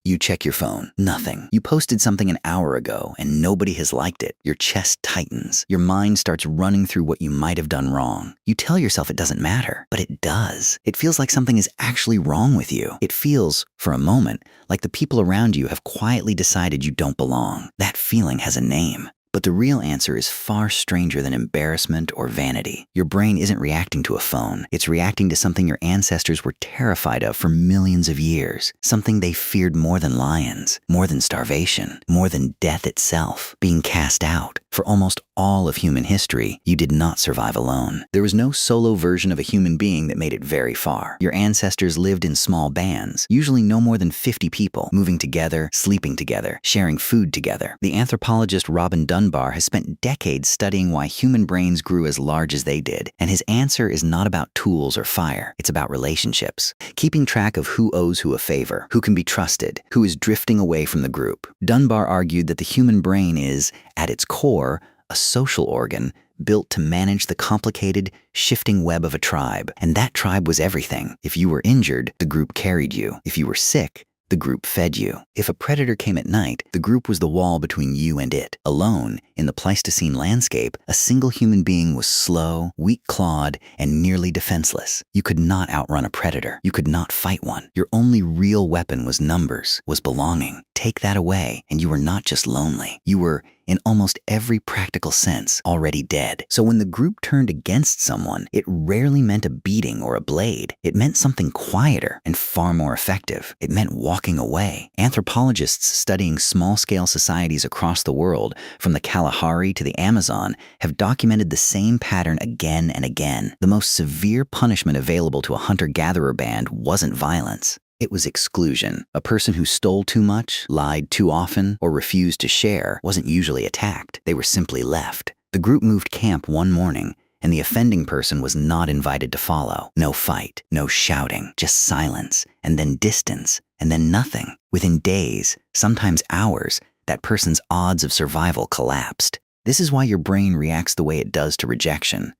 You check your phone. Nothing. You posted something an hour ago and nobody has liked it. Your chest tightens. Your mind starts running through what you might have done wrong. You tell yourself it doesn't matter, but it does. It feels like something is actually wrong with you. It feels, for a moment, like the people around you have quietly decided you don't belong. That feeling has a name. But the real answer is far stranger than embarrassment or vanity. Your brain isn't reacting to a phone. It's reacting to something your ancestors were terrified of for millions of years. Something they feared more than lions, more than starvation, more than death itself, being cast out. For almost all of human history, you did not survive alone. There was no solo version of a human being that made it very far. Your ancestors lived in small bands, usually no more than 50 people, moving together, sleeping together, sharing food together. The anthropologist Robin Dunbar has spent decades studying why human brains grew as large as they did, and his answer is not about tools or fire. It's about relationships. Keeping track of who owes who a favor, who can be trusted, who is drifting away from the group. Dunbar argued that the human brain is, at its core, a social organ built to manage the complicated, shifting web of a tribe. And that tribe was everything. If you were injured, the group carried you. If you were sick, the group fed you. If a predator came at night, the group was the wall between you and it. Alone, in the Pleistocene landscape, a single human being was slow, weak-clawed, and nearly defenseless. You could not outrun a predator. You could not fight one. Your only real weapon was numbers, was belonging. Take that away, and you were not just lonely. You were, in almost every practical sense, already dead. So when the group turned against someone, it rarely meant a beating or a blade. It meant something quieter and far more effective. It meant walking away. Anthropologists studying small-scale societies across the world, from the Kalahari to the Amazon, have documented the same pattern again and again. The most severe punishment available to a hunter-gatherer band wasn't violence. It was exclusion. A person who stole too much, lied too often, or refused to share wasn't usually attacked. They were simply left. The group moved camp one morning, and the offending person was not invited to follow. No fight, no shouting, just silence, and then distance, and then nothing. Within days, sometimes hours, that person's odds of survival collapsed. This is why your brain reacts the way it does to rejection.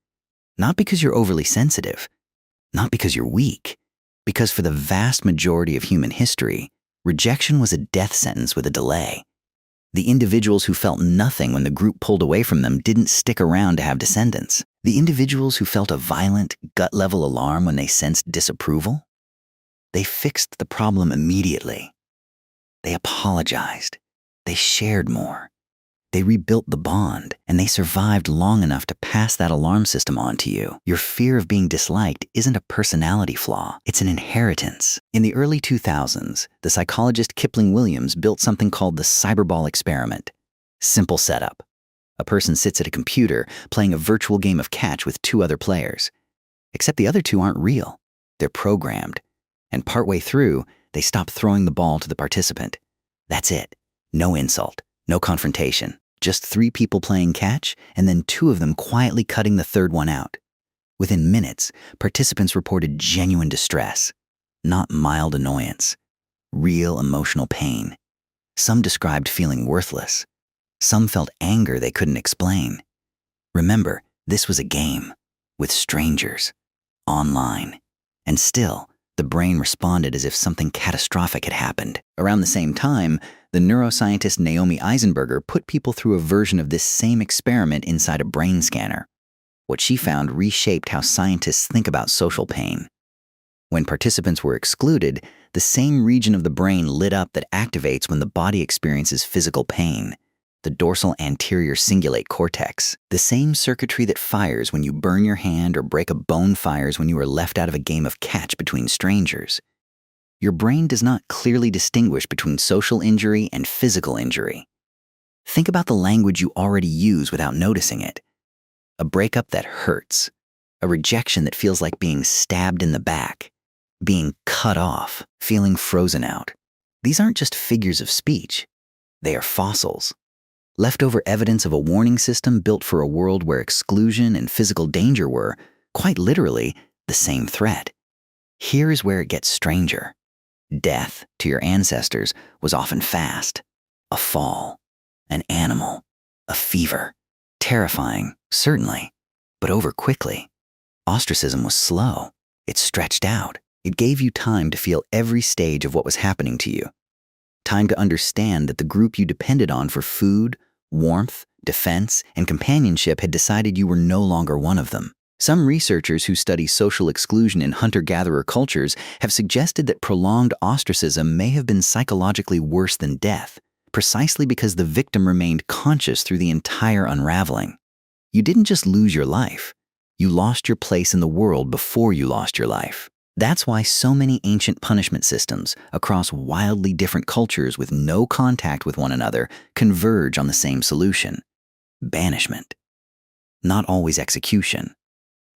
Not because you're overly sensitive, not because you're weak, because for the vast majority of human history, rejection was a death sentence with a delay. The individuals who felt nothing when the group pulled away from them didn't stick around to have descendants. The individuals who felt a violent, gut-level alarm when they sensed disapproval, they fixed the problem immediately. They apologized. They shared more. They rebuilt the bond, and they survived long enough to pass that alarm system on to you. Your fear of being disliked isn't a personality flaw. It's an inheritance. In the early 2000s, the psychologist Kipling Williams built something called the Cyberball experiment. Simple setup. A person sits at a computer playing a virtual game of catch with two other players. Except the other two aren't real. They're programmed. And partway through, they stop throwing the ball to the participant. That's it. No insult. No confrontation. Just three people playing catch, and then two of them quietly cutting the third one out. Within minutes, participants reported genuine distress, not mild annoyance, real emotional pain. Some described feeling worthless. Some felt anger they couldn't explain. Remember, this was a game, with strangers, online. And still, the brain responded as if something catastrophic had happened. Around the same time, the neuroscientist Naomi Eisenberger put people through a version of this same experiment inside a brain scanner. What she found reshaped how scientists think about social pain. When participants were excluded, the same region of the brain lit up that activates when the body experiences physical pain, the dorsal anterior cingulate cortex. The same circuitry that fires when you burn your hand or break a bone fires when you are left out of a game of catch between strangers. Your brain does not clearly distinguish between social injury and physical injury. Think about the language you already use without noticing it. A breakup that hurts. A rejection that feels like being stabbed in the back. Being cut off. Feeling frozen out. These aren't just figures of speech. They are fossils. Leftover evidence of a warning system built for a world where exclusion and physical danger were, quite literally, the same threat. Here is where it gets stranger. Death, to your ancestors, was often fast. A fall. An animal. A fever. Terrifying, certainly, but over quickly. Ostracism was slow. It stretched out. It gave you time to feel every stage of what was happening to you. Time to understand that the group you depended on for food, warmth, defense, and companionship had decided you were no longer one of them. Some researchers who study social exclusion in hunter-gatherer cultures have suggested that prolonged ostracism may have been psychologically worse than death, precisely because the victim remained conscious through the entire unraveling. You didn't just lose your life. You lost your place in the world before you lost your life. That's why so many ancient punishment systems across wildly different cultures with no contact with one another converge on the same solution: banishment. Not always execution.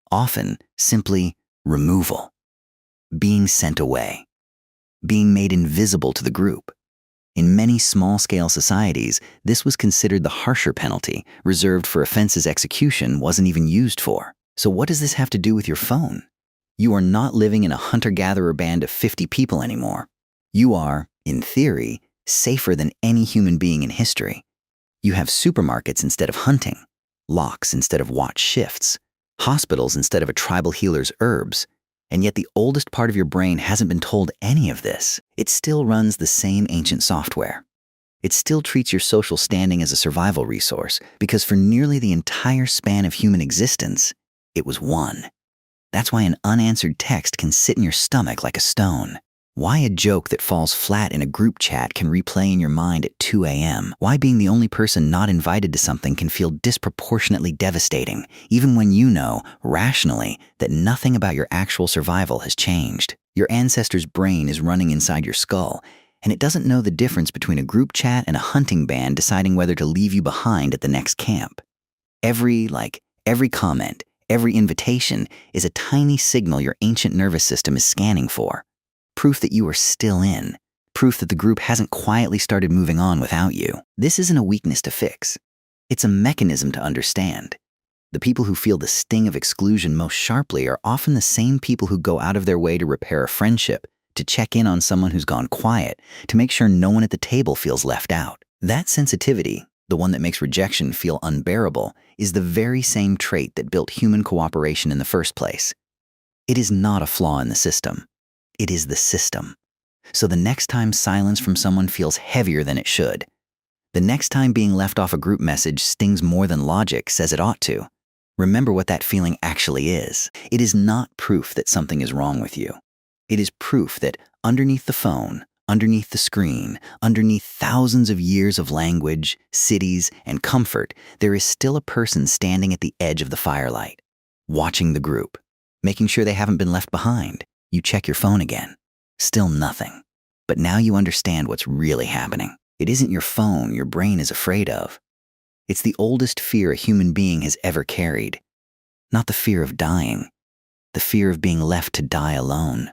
Often simply removal. Being sent away. Being made invisible to the group. In many small-scale societies, this was considered the harsher penalty, reserved for offenses execution wasn't even used for. So what does this have to do with your phone? You are not living in a hunter-gatherer band of 50 people anymore. You are, in theory, safer than any human being in history. You have supermarkets instead of hunting, locks instead of watch shifts, hospitals instead of a tribal healer's herbs, and yet the oldest part of your brain hasn't been told any of this. It still runs the same ancient software. It still treats your social standing as a survival resource because for nearly the entire span of human existence, it was one. That's why an unanswered text can sit in your stomach like a stone. Why a joke that falls flat in a group chat can replay in your mind at 2 a.m. Why being the only person not invited to something can feel disproportionately devastating, even when you know, rationally, that nothing about your actual survival has changed. Your ancestor's brain is running inside your skull, and it doesn't know the difference between a group chat and a hunting band deciding whether to leave you behind at the next camp. Every like, every comment, every invitation is a tiny signal your ancient nervous system is scanning for. Proof that you are still in. Proof that the group hasn't quietly started moving on without you. This isn't a weakness to fix. It's a mechanism to understand. The people who feel the sting of exclusion most sharply are often the same people who go out of their way to repair a friendship, to check in on someone who's gone quiet, to make sure no one at the table feels left out. That sensitivity, the one that makes rejection feel unbearable, is the very same trait that built human cooperation in the first place. It is not a flaw in the system. It is the system. So the next time silence from someone feels heavier than it should, the next time being left off a group message stings more than logic says it ought to, remember what that feeling actually is. It is not proof that something is wrong with you. It is proof that underneath the phone, underneath the screen, underneath thousands of years of language, cities, and comfort, there is still a person standing at the edge of the firelight, watching the group, making sure they haven't been left behind. You check your phone again. Still nothing. But now you understand what's really happening. It isn't your phone your brain is afraid of. It's the oldest fear a human being has ever carried. Not the fear of dying, the fear of being left to die alone.